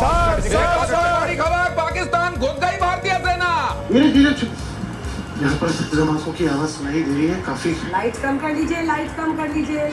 बड़ी खबर, पाकिस्तान घुस गई भारतीय सेना। यहाँ पर जमातों की आवाज सुनाई दे रही है काफी। लाइट कम कर लीजिए, लाइट कम कर लीजिए।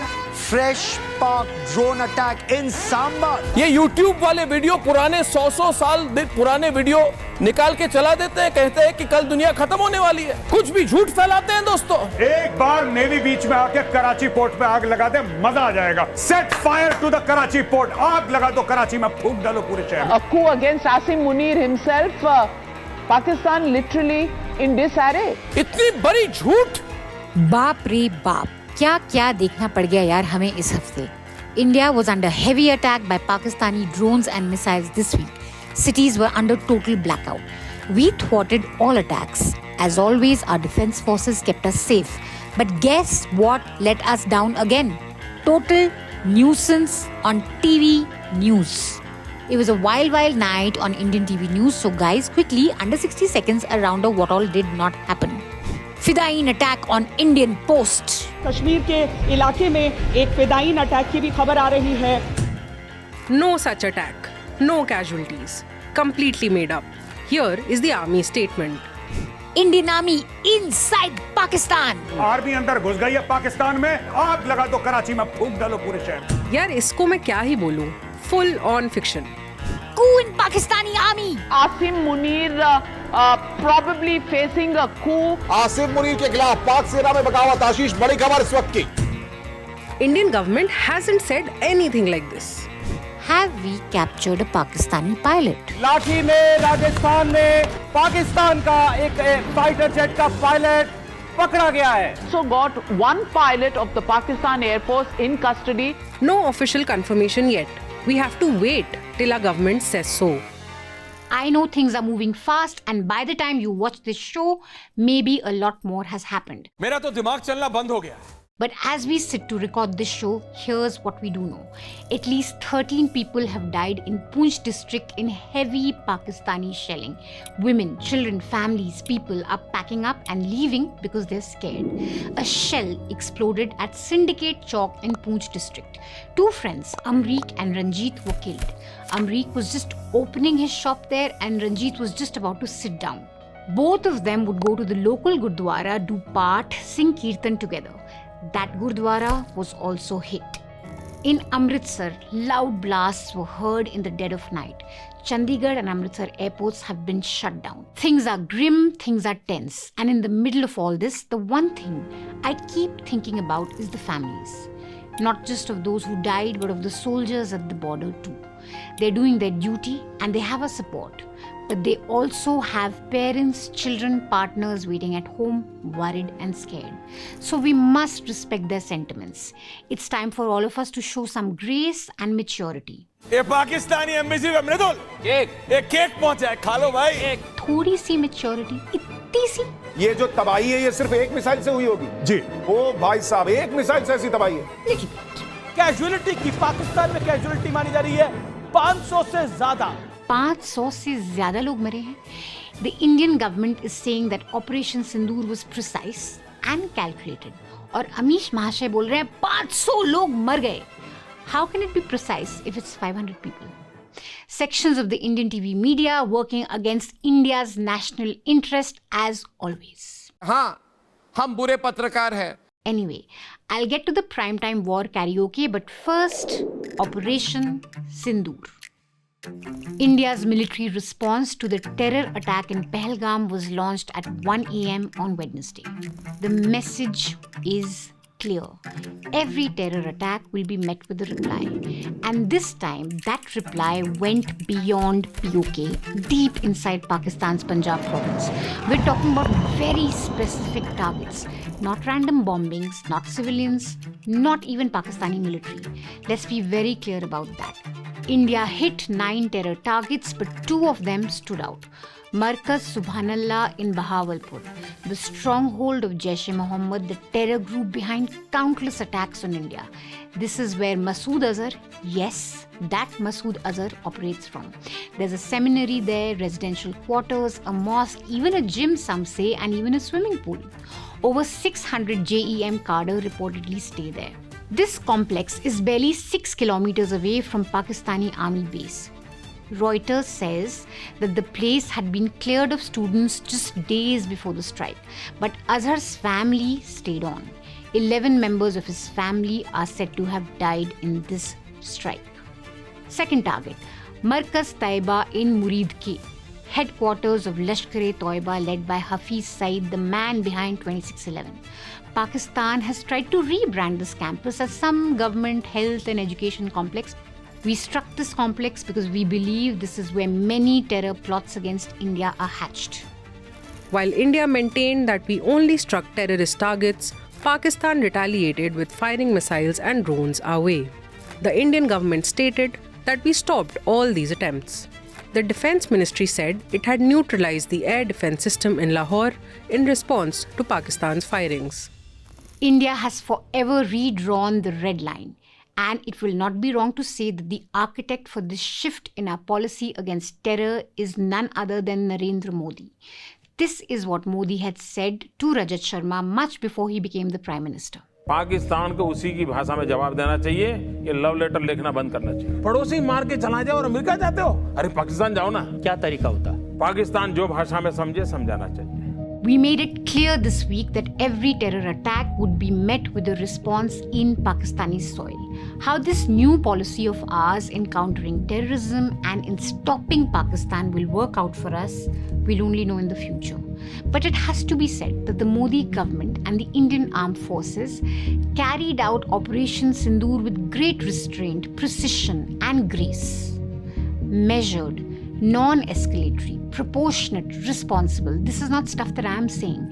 फ्रेश पाक ड्रोन अटैक इन सांबा। ये YouTube वाले वीडियो पुराने 100 साल पुराने वीडियो निकाल के चला देते हैं, कहते हैं कि कल दुनिया खत्म होने वाली है। कुछ भी झूठ फैलाते हैं दोस्तों। एक बार नेवी बीच में आके कराची पोर्ट पे आग लगा दे, मजा आ जाएगा। Set fire to the Karachi port, आग लगा दो कराची में, फूंक डालो पूरे शहर। A coup against Asim Munir himself, Pakistan literally in disarray. इतनी बड़ी झूठ। बाप रे बाप, क्या क्या देखना पड़ गया यार हमें इस हफ्ते। India was under heavy attack by Pakistani drones and missiles this week. Cities were under total blackout. We thwarted all attacks. As always, our defense forces kept us safe. But guess what let us down again? Total nuisance on TV news. It was a wild night on Indian TV news. So guys, quickly, under 60 seconds, a round of what all did not happen. फिदायीन attack on Indian post. Kashmir के इलाके में एक फिदायीन attack की भी खबर आ रही है। No such attack. No casualties. Completely made up. Here is the army statement. Indian army inside Pakistan. Army अंदर घुस गई है पाकिस्तान में, आग लगा दो कराची में, फूंक डालो पूरे शहर। यार इसको मैं क्या ही बोलूं, full on fiction. Coup in Pakistani army. Asim Munir probably facing a coup. Asif Munir के खिलाफ पाक सेना में बगावत। आशीष, बड़ी खबर इस वक्त की। Indian government hasn't said anything like this. Have we captured a Pakistani pilot? लाठी में राजस्थान में पाकिस्तान का एक फाइटर जेट का पायलट पकड़ा गया है। So got one pilot of the Pakistan Air Force in custody. No official confirmation yet. We have to wait till our government says so. I know things are moving fast, and by the time you watch this show, maybe a lot more has happened. मेरा तो दिमाग चलना बंद हो गया। But as we sit to record this show, here's what we do know. At least 13 people have died in Poonch district in heavy Pakistani shelling. Women, children, families, people are packing up and leaving because they're scared. A shell exploded at Syndicate Chowk in Poonch district. Two friends, Amrik and Ranjit, were killed. Amrik was just opening his shop there and Ranjit was just about to sit down. Both of them would go to the local Gurdwara, do Paath, sing Kirtan together. That Gurdwara was also hit. In Amritsar, loud blasts were heard in the dead of night. Chandigarh and Amritsar airports have been shut down. Things are grim, things are tense. And in the middle of all this, the one thing I keep thinking about is the families. Not just of those who died, but of the soldiers at the border too. They're doing their duty and they have our support. But they also have parents, children, partners waiting at home, worried and scared. So we must respect their sentiments. It's time for all of us to show some grace and maturity. ये Pakistani embassy में मृदुल एक cake पहुंचा है, खा लो भाई। थोड़ी सी maturity, इतनी सी। ये जो तबाही है ये सिर्फ एक मिसाइल से हुई होगी। जी। ओ भाई साहब, एक मिसाइल से ऐसी तबाही है। कैजुअलिटी की पाकिस्तान में कैजुअलिटी मानी जा रही है 500 से ज्यादा। 500 से ज्यादा लोग मरे हैं। The Indian government is saying that Operation Sindoor was precise and calculated. और अमीश महाशय बोल रहे हैं 500 लोग मर गए। How can it be precise if it's 500 people? Sections of the Indian TV media working against India's national interest as always. हाँ, हम बुरे पत्रकार हैं। Anyway, I'll get to the primetime war karaoke, but first, Operation Sindoor. India's military response to the terror attack in Pahalgam was launched at 1 a.m. on Wednesday. The message is clear. Every terror attack will be met with a reply. And this time, that reply went beyond POK, deep inside Pakistan's Punjab province. We're talking about very specific targets. Not random bombings, not civilians, not even Pakistani military. Let's be very clear about that. India hit 9 terror targets, but 2 of them stood out. Markaz Subhanallah in Bahawalpur, the stronghold of Jaish-e-Mohammed, the terror group behind countless attacks on India. This is where Masood Azhar, yes, that Masood Azhar operates from. There's a seminary there, residential quarters, a mosque, even a gym some say, and even a swimming pool. Over 600 JEM cadre reportedly stay there. This complex is barely 6 kilometers away from Pakistani army base. Reuters says that the place had been cleared of students just days before the strike, but Azhar's family stayed on. 11 members of his family are said to have died in this strike. Second target, Markaz Taiba in Muridke, headquarters of Lashkar-e-Toiba led by Hafiz Saeed, the man behind 2611. Pakistan has tried to rebrand this campus as some government health and education complex. We struck this complex because we believe this is where many terror plots against India are hatched. While India maintained that we only struck terrorist targets, Pakistan retaliated with firing missiles and drones our way. The Indian government stated that we stopped all these attempts. The Defence Ministry said it had neutralized the air defence system in Lahore in response to Pakistan's firings. India has forever redrawn the red line, and it will not be wrong to say that the architect for this shift in our policy against terror is none other than Narendra Modi. This is what Modi had said to Rajat Sharma much before he became the Prime Minister. Pakistan को उसी की भाषा में जवाब देना चाहिए, ये love letter लिखना बंद करना चाहिए। पड़ोसी मार के चला जाओ और अमेरिका जाते हो, अरे पाकिस्तान जाओ ना। क्या तरीका होता? पाकिस्तान जो भाषा में समझे समझाना चाहिए। We made it clear this week that every terror attack would be met with a response in Pakistani soil. How this new policy of ours in countering terrorism and in stopping Pakistan will work out for us, we'll only know in the future. But it has to be said that the Modi government and the Indian armed forces carried out Operation Sindoor with great restraint, precision and grace. Measured, non-escalatory, proportionate, responsible. This is not stuff that I am saying.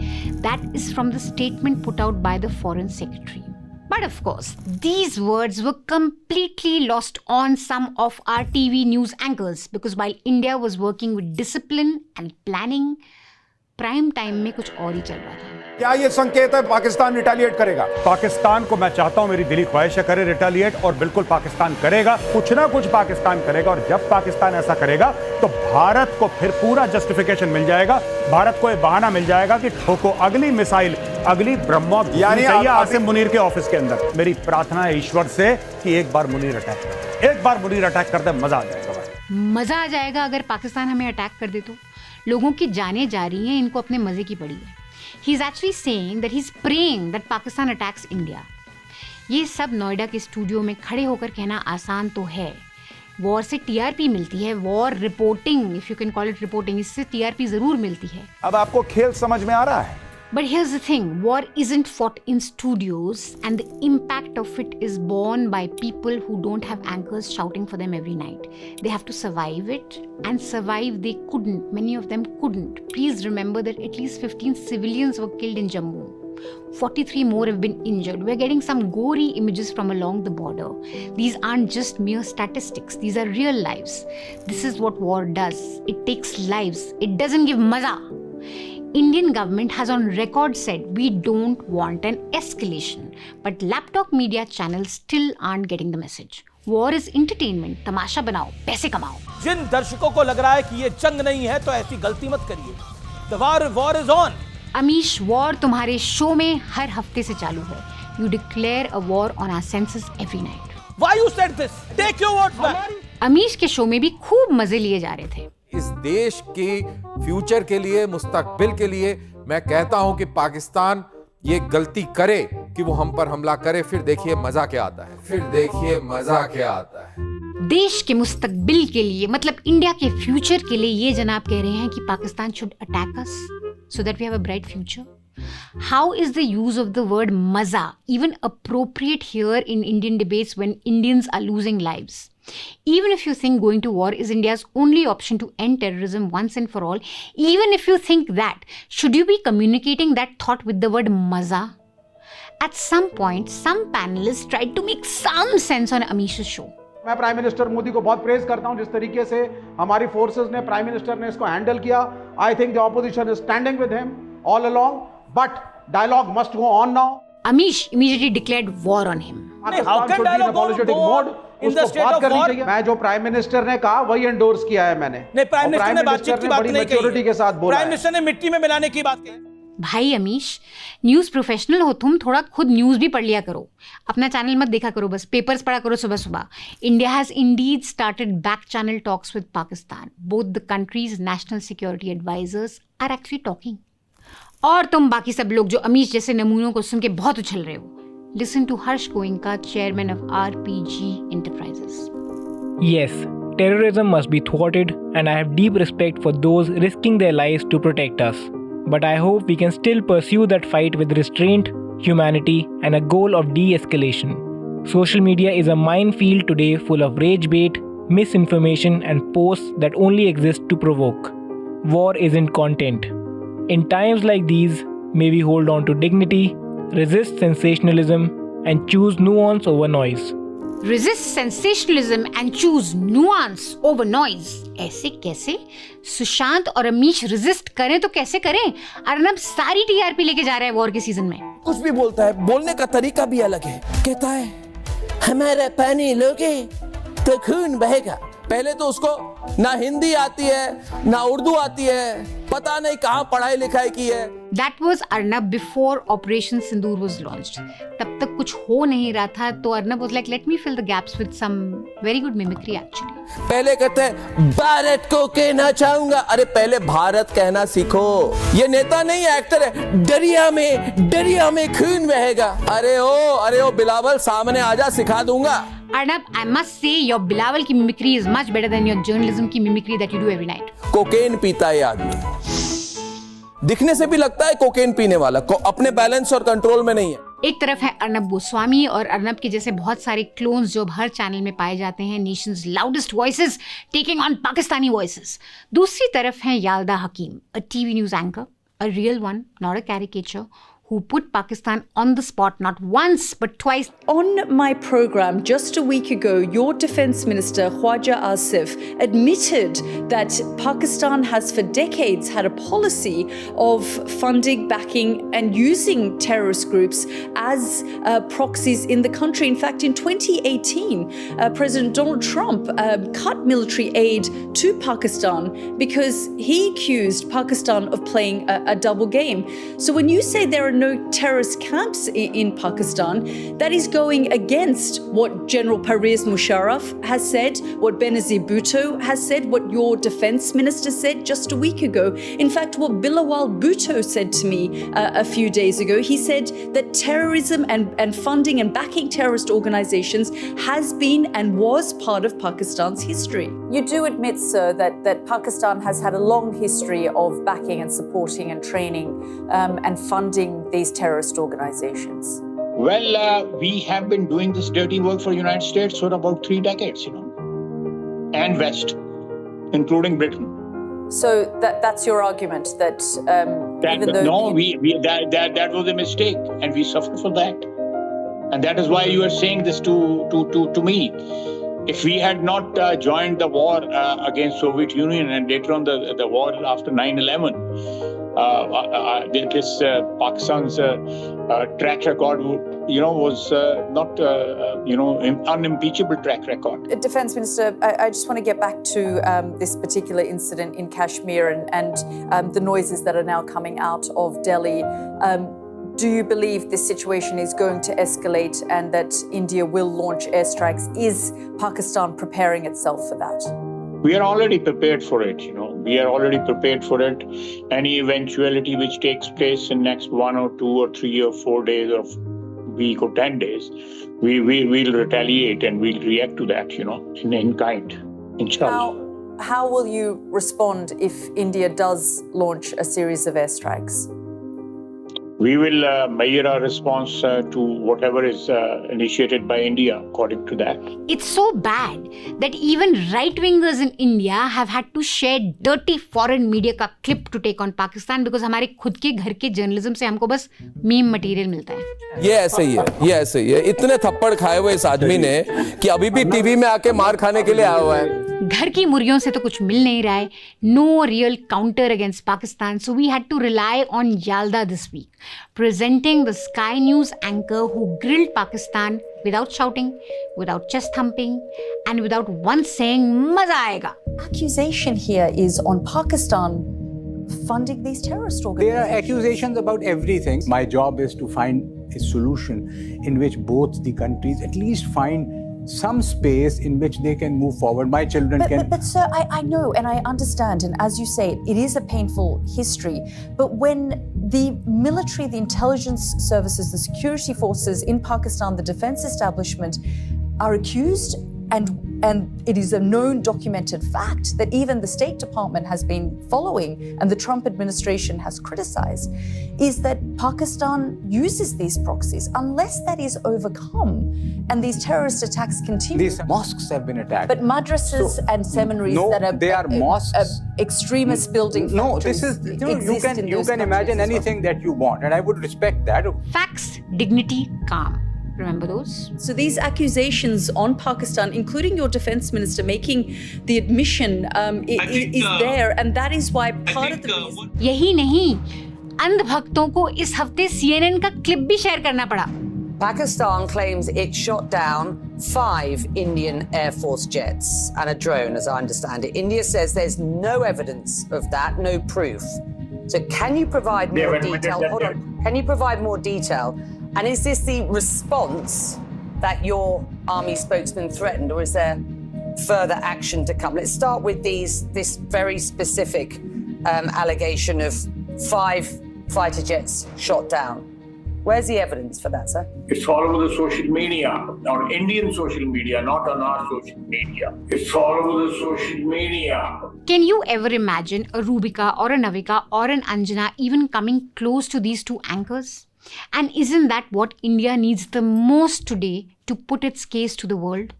That is from the statement put out by the Foreign Secretary. But of course, these words were completely lost on some of our TV news anchors because while India was working with discipline and planning, prime time में कुछ और ही चल रहा था। क्या ये संकेत है पाकिस्तान रिटेलिएट करेगा? पाकिस्तान को मैं चाहता हूं, मेरी दिली ख्वाहिश है करे रिटेलिएट, और बिल्कुल पाकिस्तान करेगा। कुछ ना कुछ पाकिस्तान करेगा, और जब पाकिस्तान ऐसा करेगा तो भारत को फिर पूरा जस्टिफिकेशन मिल जाएगा, भारत को ये बहाना मिल जाएगा कि ठोको अगली मिसाइल, अगली ब्रह्मोस यानी आसिम मुनीर के ऑफिस के अंदर। मेरी प्रार्थना है ईश्वर से कि एक बार मुनीर अटैक कर, एक बार मुनीर अटैक कर दे, मजा आ जाएगा। मजा आ जाएगा अगर पाकिस्तान हमें अटैक कर दे तो। लोगों की जानें जा रही हैं, इनको अपने मजे की पड़ी है। He is actually saying that he is praying that Pakistan attacks India. ये सब नोएडा के स्टूडियो में खड़े होकर कहना आसान तो है। वॉर से टीआरपी मिलती है, war reporting, if you can call it reporting, इससे टीआरपी जरूर मिलती है। अब आपको खेल समझ में आ रहा है? But here's the thing, war isn't fought in studios and the impact of it is borne by people who don't have anchors shouting for them every night. They have to survive it, and survive they couldn't. Many of them couldn't. Please remember that at least 15 civilians were killed in Jammu. 43 more have been injured. We're getting some gory images from along the border. These aren't just mere statistics. These are real lives. This is what war does. It takes lives. It doesn't give maza. Indian government has on record said we don't want an escalation, but laptop media channels still aren't getting the message. War is entertainment. तमाशा बनाओ, पैसे कमाओ। जिन दर्शकों को लग रहा है कि ये जंग नहीं है तो ऐसी गलती मत करिए। The war is on. Amish, war तुम्हारे शो में हर हफ्ते से चालू है। You declare a war on our senses every night. Why you said this? Take your words back. Amish के शो में भी खूब मजे लिए जा रहे थे। इस देश की फ्यूचर के लिए, मुस्तकबिल के लिए मैं कहता हूं कि पाकिस्तान ये गलती करे कि वो हम पर हमला करे, फिर देखिए मजा क्या आता है, फिर देखिए मजा क्या आता है। देश के मुस्तकबिल के लिए, मतलब इंडिया के फ्यूचर के लिए ये जनाब कह रहे हैं कि Pakistan should attack us so that we have a bright future. How is the use of the word maza even appropriate here in Indian debates when Indians are losing lives? Even if you think going to war is India's only option to end terrorism once and for all, even if you think that, should you be communicating that thought with the word maza? At some point, some panelists tried to make some sense on Amish's show. मैं prime minister Modi को बहुत praise करता हूं जिस तरीके से हमारी forces ने, प्राइम मिनिस्टर ने इसको हैंडल किया। I think the opposition is standing with him all along, but dialogue must go on now. Amish immediately declared war on him. How can dialogue go on in the state of war? मैं जो prime minister ने कहा वही endorse किया है मैंने। नहीं, prime minister ने बातचीत की बात नहीं कही। के साथ बोला। प्राइम मिनिस्टर ने मिट्टी में मिलाने की बात कही। भाई अमीश, न्यूज़ प्रोफेशनल हो तुम, थोड़ा खुद न्यूज़ भी पढ़ लिया करो, अपना चैनल मत देखा करो, बस पेपर्स पढ़ा करो सुबह सुबह. India has indeed started back channel talks with Pakistan. Both the countries national security advisers are actually talking. और तुम बाकी सब लोग जो अमीश जैसे नमूनों को सुन के बहुत उछल रहे हो, listen to Harsh Goenka, chairman of RPG Enterprises. Yes, terrorism must be thwarted, and I have deep respect for those risking their lives to protect us. But I hope we can still pursue that fight with restraint, humanity, and a goal of de-escalation. Social media is a minefield today full of rage bait, misinformation, and posts that only exist to provoke. War isn't content. In times like these, may we hold on to dignity, resist sensationalism, and choose nuance over noise. Resist sensationalism and choose nuance over noise. ऐसे कैसे? सुशांत और Amish resist करें तो कैसे करें? अर्नब सारी TRP लेके जा रहा है वॉर के सीजन में. कुछ भी बोलता है, बोलने का तरीका भी अलग है. कहता है हमारा पानी लोगे तो खून बहेगा. पहले तो उसको ना हिंदी आती है ना उर्दू आती है, पता नहीं कहाँ पढ़ाई लिखाई की है. That was Arnab before Operation Sindoor was launched. तब तक कुछ हो नहीं रहा था, तो Arnab was like, let me fill the gaps with some very good mimicry actually. पहले कहते हैं भारत को कहना चाहूंगा. अरे पहले भारत कहना सीखो. ये नेता नहीं है, एक्टर है. दरिया में खून बहेगा. अरे ओ बिलावल, सामने आजा, सिखा दूंगा. Arnab, I must say your Bilawal की mimicry is much better than your journalism की mimicry that you do every night. Cocaine पीता है आदमी, दिखने से भी लगता है कोकेन पीने वाला, अपने बैलेंस और कंट्रोल में नहीं है. एक तरफ है अर्नब गोस्वामी और अर्नब के जैसे बहुत सारे क्लोन्स जो हर चैनल में पाए जाते हैं, Nations loudest voices taking on Pakistani voices. दूसरी तरफ है याल्दा हकीम, अ TV news anchor, a real one, not a caricature, who put Pakistan on the spot not once but twice. On my program just a week ago, your Defence Minister Khwaja Asif admitted that Pakistan has for decades had a policy of funding, backing and using terrorist groups as proxies in the country. In fact, in 2018, President Donald Trump cut military aid to Pakistan because he accused Pakistan of playing a double game. So when you say there are no terrorist camps in Pakistan, that is going against what General Pervez Musharraf has said, what Benazir Bhutto has said, what your defense minister said just a week ago. In fact, what Bilawal Bhutto said to me a few days ago, he said that terrorism and funding and backing terrorist organizations has been and was part of Pakistan's history. You do admit, sir, that Pakistan has had a long history of backing and supporting and training and funding these terrorist organizations. Well, we have been doing this dirty work for the United States for about 3 decades, and West, including Britain. So that's your argument that even though that was a mistake, and we suffer for that, and that is why you are saying this to me. If we had not joined the war against Soviet Union and later on the war after 9/11, this Pakistan's track record, was not, unimpeachable track record. Defense Minister, I just want to get back to this particular incident in Kashmir and the noises that are now coming out of Delhi. Do you believe this situation is going to escalate and that India will launch airstrikes? Is Pakistan preparing itself for that? We are already prepared for it, We are already prepared for it. Any eventuality which takes place in next 1 or 2 or 3 or 4 days or week or 10 days, we'll retaliate and we'll react to that, in kind, inshallah. How will you respond if India does launch a series of airstrikes? We will measure our response to whatever is initiated by India according to that. It's so bad that even right-wingers in India have had to share dirty foreign media का clip to take on Pakistan because हमारे खुद के घर के journalism से हमको बस meme material मिलता है. ये ऐसे ही है. इतने थप्पड़ खाए हुए इस आदमी ने कि अभी भी टीवी में आके मार खाने के लिए आया हुआ है. घर की मुर्गियों से तो कुछ मिल नहीं रहा है. No real counter against Pakistan, so we had to rely on Yalda this week, presenting the Sky News anchor who grilled Pakistan without shouting, without chest thumping, and without once saying "Maza aayega." Accusation here is on Pakistan funding these terrorist There organizations? are accusations about everything. My job is to find a solution in which both the countries at least find some space in which they can move forward. My children can... But sir, I know and I understand, and as you say, it is a painful history. But when the military, the intelligence services, the security forces in Pakistan, the defense establishment are accused, and it is a known documented fact that even the State Department has been following and the Trump administration has criticized, is that Pakistan uses these proxies. Unless that is overcome and these terrorist attacks continue. These mosques have been attacked. But madrasas and seminaries no, that are they are mosques. Extremist building No, factories this is exist in you those can imagine countries as anything that you want, and I would respect that. Facts, dignity, calm. Remember those? So these accusations on Pakistan, including your defense minister making the admission, is there, and that is why part of the reason. यही नहीं, अंध भक्तों को इस हफ्ते CNN का clip भी share करना पड़ा. Pakistan claims it shot down 5 Indian Air Force jets and a drone, as I understand it. India says there's no evidence of that, no proof. So can you provide more detail? Hold on. Can you provide more detail? And is this the response that your army spokesman threatened, or is there further action to come? Let's start with this very specific allegation of 5 fighter jets shot down. Where's the evidence for that, sir? It's all over the social media, on Indian social media, not on our social media. It's all over the social media. Can you ever imagine a Rubika or a Navika or an Anjana even coming close to these two anchors? And isn't that what India needs the most today to put its case to the world?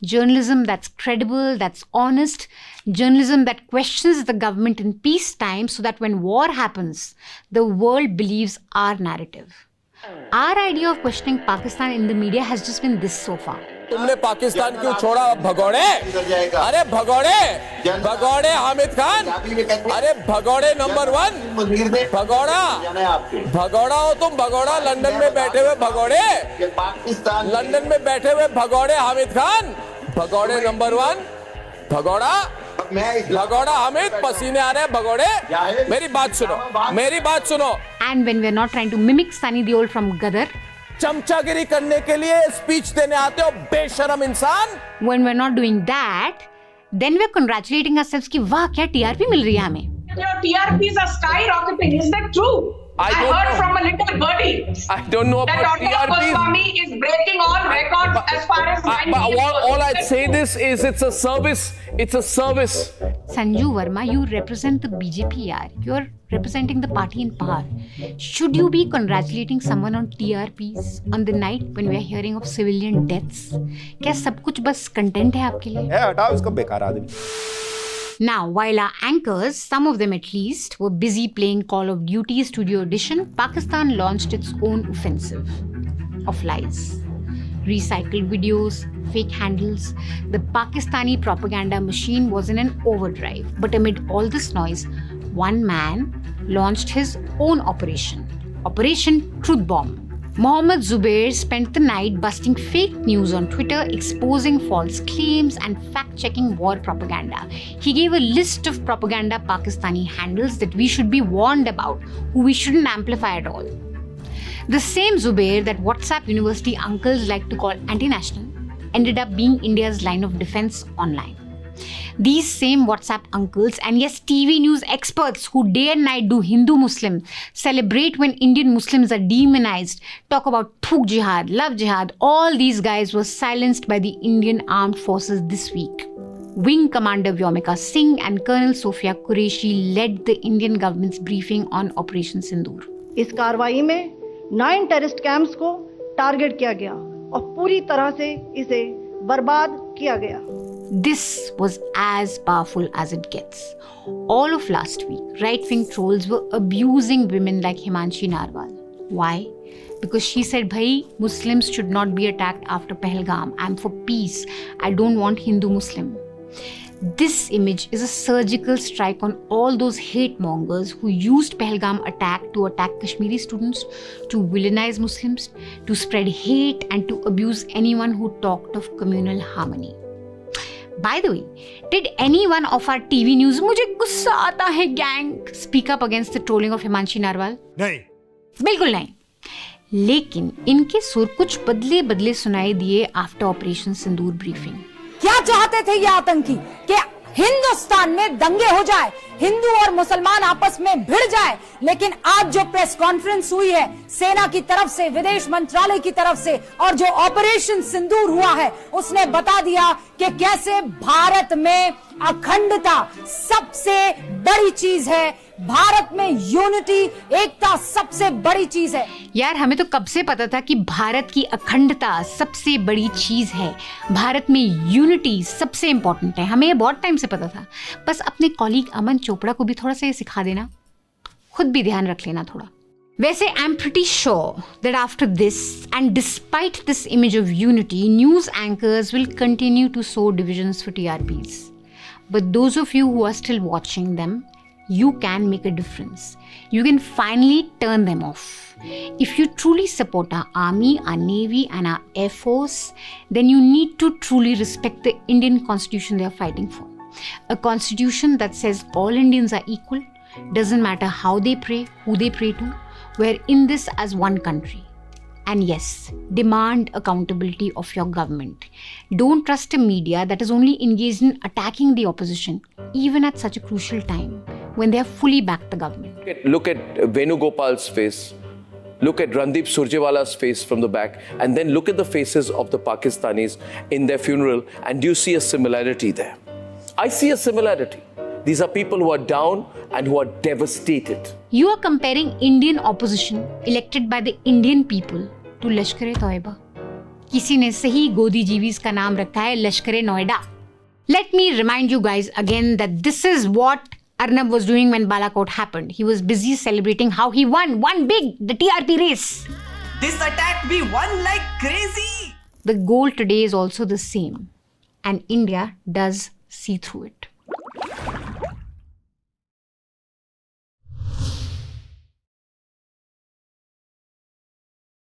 Journalism that's credible, that's honest, journalism that questions the government in peacetime so that when war happens, the world believes our narrative. Our idea of questioning Pakistan in the media has just been this so far. तुमने पाकिस्तान क्यों छोड़ा भगोड़े? अरे भगोड़े हामिद खान, अरे भगोड़े number 1, भगोड़ा हो तुम, भगोड़ा लंदन में बैठे हुए भगोड़े, लंदन में बैठे हुए भगोड़े हामिद खान, भगोड़े नंबर 1, भगोड़ा हामिद, पसीने आ रहे हैं भगोड़े, मेरी बात सुनो. And when we're not trying to mimic Sunny Deol from Gadar, चमचागिरी करने के लिए स्पीच देने आते हो बेशरम इंसान. When we're not doing that, then we're congratulating ourselves कि वाह क्या TRP मिल रही है हमें. Your TRPs are skyrocketing. Is that true? I heard from a little birdie. I don't know about that TRPs. Goswami is breaking all records as far as. All I'd say this is it's a service. It's a service. Sanju Verma, you represent the BJP yaar. You're representing the party in power. Should you be congratulating someone on TRPs on the night when we are hearing of civilian deaths? क्या सब कुछ बस content है आपके लिए? हटाओ इसको बेकार आदमी. Now, while our anchors, some of them at least, were busy playing Call of Duty Studio Edition, Pakistan launched its own offensive of lies. Recycled videos, fake handles. The Pakistani propaganda machine was in an overdrive. But amid all this noise, one man launched his own operation, Operation Truth Bomb. Mohammad Zubair spent the night busting fake news on Twitter, exposing false claims and fact-checking war propaganda. He gave a list of propaganda Pakistani handles that we should be warned about, who we shouldn't amplify at all. The same Zubair that WhatsApp university uncles like to call anti-national ended up being India's line of defense online. These same WhatsApp uncles and yes, TV news experts who day and night do Hindu-Muslim, celebrate when Indian Muslims are demonized, talk about Thuk Jihad, Love Jihad, all these guys were silenced by the Indian Armed Forces this week. Wing Commander Vyomika Singh and Colonel Sofia Qureshi led the Indian government's briefing on Operation Sindoor. इस कार्रवाई में 9 terrorist camps को target किया गया और पूरी तरह से इसे बर्बाद किया गया. This was as powerful as it gets. All of last week, right-wing trolls were abusing women like Himanshi Narwal. Why? Because she said, bhai, Muslims should not be attacked after Pahalgam. I'm for peace. I don't want Hindu-Muslim. This image is a surgical strike on all those hate mongers who used Pahalgam attack to attack Kashmiri students, to villainize Muslims, to spread hate and to abuse anyone who talked of communal harmony. By the way, did anyone of our TV news मुझे गुस्सा आता है gang speak up against the trolling of Himanshi Narwal? नहीं, बिल्कुल नहीं. लेकिन इनके सुर कुछ बदले बदले सुनाई दिए आफ्टर ऑपरेशन सिंदूर ब्रीफिंग. क्या चाहते थे ये आतंकी कि हिंदुस्तान में दंगे हो जाए, हिंदू और मुसलमान आपस में भिड़ जाए. लेकिन आज जो प्रेस कॉन्फ्रेंस हुई है सेना की तरफ से, विदेश मंत्रालय की तरफ से, और जो ऑपरेशन सिंदूर हुआ है, उसने बता दिया कि कैसे भारत में अखंडता सबसे बड़ी चीज है, भारत में यूनिटी, एकता सबसे बड़ी चीज है. यार हमें तो कब से पता था कि भारत की अखंडता सबसे बड़ी चीज है, भारत में यूनिटी सबसे इंपॉर्टेंट है. हमें ये बहुत टाइम से पता था. बस अपने कॉलीग अमन चोपड़ा को भी थोड़ा सा ये सिखा देना, खुद भी ध्यान रख लेना थोड़ा. वैसे I am pretty sure that after this and despite this image of unity, news anchors will continue to sow divisions for TRPs. But those of you who are still watching them, you can make a difference. You can finally turn them off. If you truly support our army, our navy and our air force, then you need to truly respect the Indian constitution they are fighting for. A constitution that says all Indians are equal, doesn't matter how they pray, who they pray to, we're in this as one country. And yes, demand accountability of your government. Don't trust a media that is only engaged in attacking the opposition, even at such a crucial time when they have fully backed the government. Look at Venugopal's face. Look at Randeep Surjewala's face from the back. And then look at the faces of the Pakistanis in their funeral. And do you see a similarity there? I see a similarity. These are people who are down and who are devastated. You are comparing Indian opposition elected by the Indian people to Lashkar-e-Toiba. किसी ने सही गोदी जीवीज का नाम रखा है लश्कर-ए-नोएडा. Let me remind you guys again that this is what Arnab was doing when Balakot happened. He was busy celebrating how he won big, the TRP race. This attack we won like crazy. The goal today is also the same, and India does see through it.